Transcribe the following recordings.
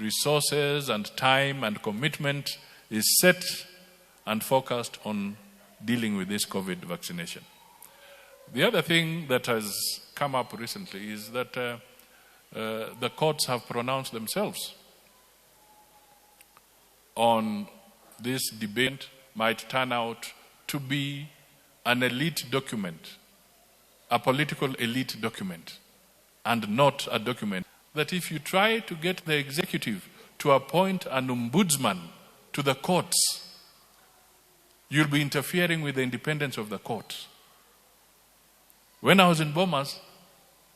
resources and time and commitment is set and focused on dealing with this COVID vaccination. The other thing that has come up recently is that the courts have pronounced themselves on this debate might turn out to be an elite document, a political elite document, and not a document that if you try to get the executive to appoint an ombudsman to the courts, you'll be interfering with the independence of the courts. When I was in Bomas,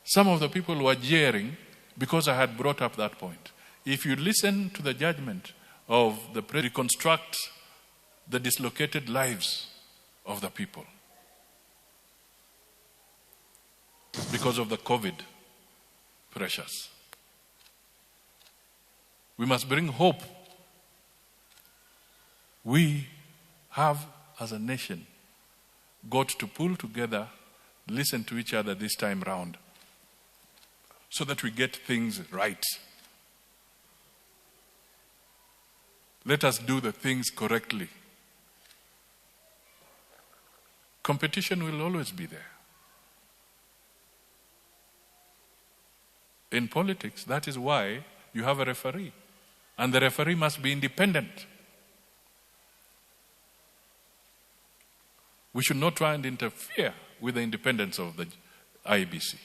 some of the people were jeering because I had brought up that point. If you listen to the judgment of the president, reconstruct the dislocated lives of the people because of the COVID pressures. We must bring hope. We have, as a nation, got to pull together, listen to each other this time round, so that we get things right. Let us do the things correctly. Competition will always be there. In politics, that is why you have a referee. And the referee must be independent. We should not try and interfere with the independence of the IEBC.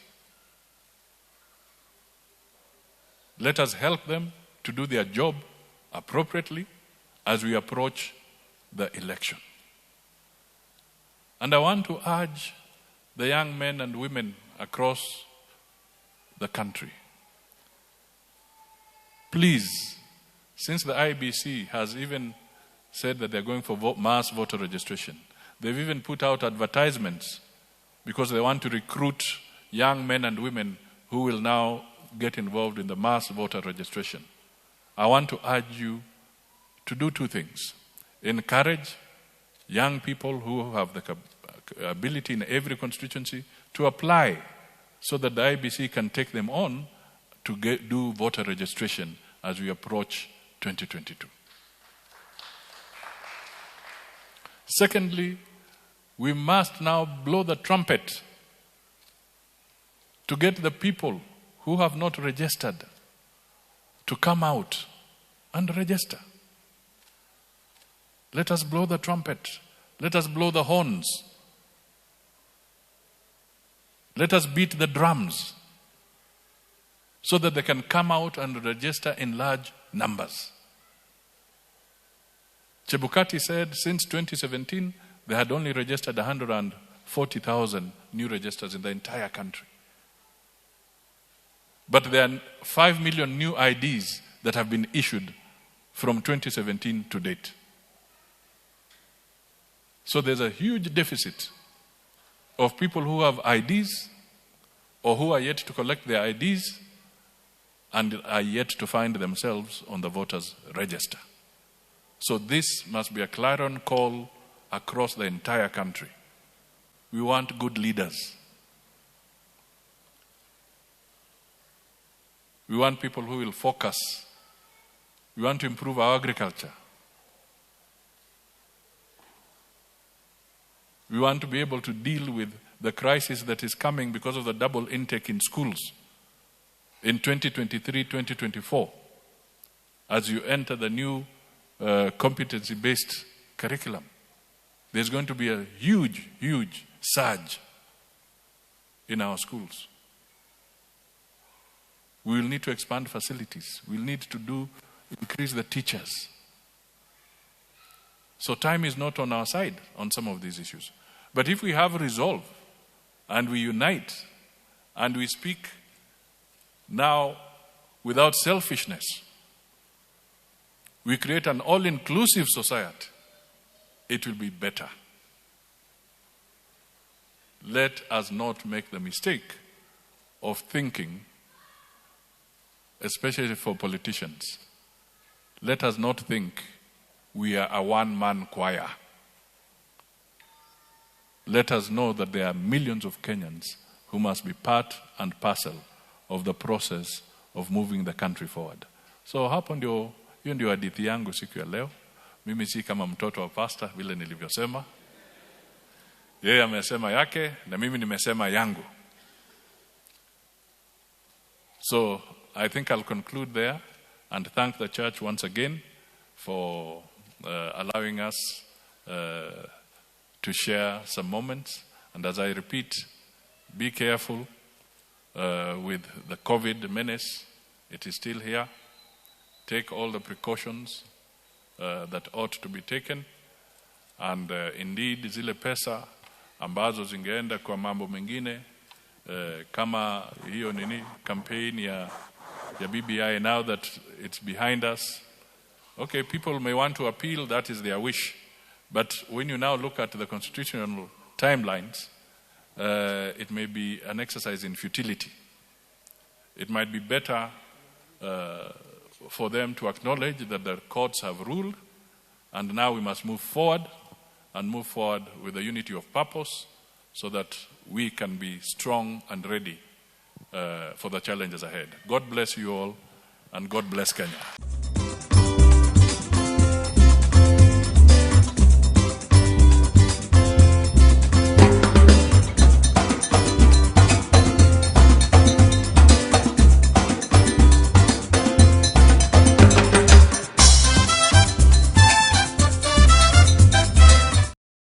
Let us help them to do their job appropriately as we approach the election. And I want to urge the young men and women across the country, please, since the IEBC has even said that they're going for mass voter registration, they've even put out advertisements because they want to recruit young men and women who will now get involved in the mass voter registration. I want to urge you to do two things. Encourage young people who have the ability in every constituency to apply so that the IEBC can take them on to do voter registration as we approach 2022. Secondly, we must now blow the trumpet to get the people who have not registered to come out and register. Let us blow the trumpet. Let us blow the horns. Let us beat the drums so that they can come out and register in large numbers. Chebukati said since 2017, they had only registered 140,000 new registers in the entire country. But there are 5 million new IDs that have been issued from 2017 to date. So there's a huge deficit of people who have IDs or who are yet to collect their IDs and are yet to find themselves on the voters' register. So this must be a clarion call across the entire country. We want good leaders. We want people who will focus. We want to improve our agriculture. We want to be able to deal with the crisis that is coming because of the double intake in schools in 2023-2024 as you enter the new competency-based curriculum. There's going to be a huge, huge surge in our schools. We will need to expand facilities. We'll need to increase the teachers. So time is not on our side on some of these issues. But if we have resolve and we unite and we speak now without selfishness, we create an all-inclusive society, it will be better. Let us not make the mistake of thinking, especially for politicians, let us not think we are a one-man choir. Let us know that there are millions of Kenyans who must be part and parcel of the process of moving the country forward. So hiyo ndio hadithi yangu siku ya leo. Mimi si kama mtoto wa pastor vile nilivyosema. Yeye amesema yake na mimi nimesema yangu. So I think I'll conclude there and thank the church once again for allowing us to share some moments. And as I repeat, be careful with the COVID menace. It is still here. Take all the precautions that ought to be taken. And indeed, zile pesa ambazo zingeenda kwa mambo mengine, kama hiyo campaign ya BBI, now that it's behind us, okay, people may want to appeal, that is their wish. But when you now look at the constitutional timelines, it may be an exercise in futility. It might be better for them to acknowledge that the courts have ruled, and now we must move forward with the unity of purpose so that we can be strong and ready for the challenges ahead. God bless you all, and God bless Kenya.